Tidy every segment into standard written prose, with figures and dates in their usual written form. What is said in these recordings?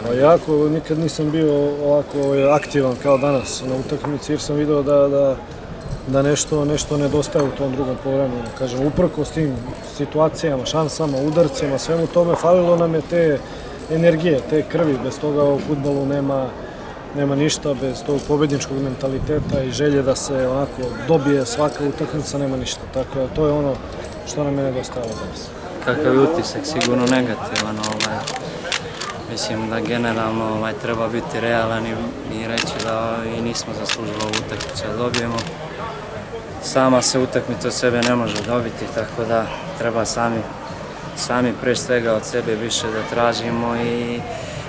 Pa jako, nikad nisam bio ovako aktivan kao danas na utakmici jer sam video da nešto nedostaje u tom drugom poluvremenu. Kažem, uprkos tim situacijama, šansama, udarcima, svemu tome, falilo nam je te energije, te krvi. Bez toga u fudbalu nema ništa, bez tog pobedničkog mentaliteta i želje da se onako dobije svaka utakmica, nema ništa. Tako da to je ono što nam je nedostajalo danas. Kakav je utisak? Sigurno negativan. Mislim da generalno treba biti realan i reći da i nismo zaslužili ovu utakmicu da dobijemo. Sama se utakmica od sebe ne može dobiti, tako da treba sami pre svega od sebe više da tražimo i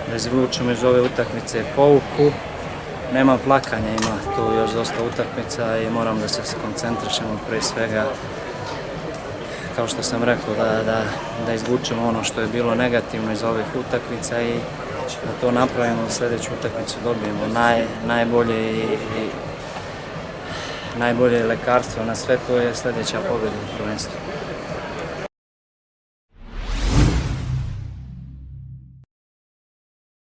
da izvučemo iz ove utakmice pouku. Nema plakanja, ima tu još dosta utakmica i moram da se skoncentrišemo pre svega, kao što sam rekao, da izvučemo ono što je bilo negativno iz ovih utakmica i da to napravimo, u sljedeću utakmicu dobijemo najbolje lekarstvo na sve, to je sljedeća pobjeda u prvenstvu.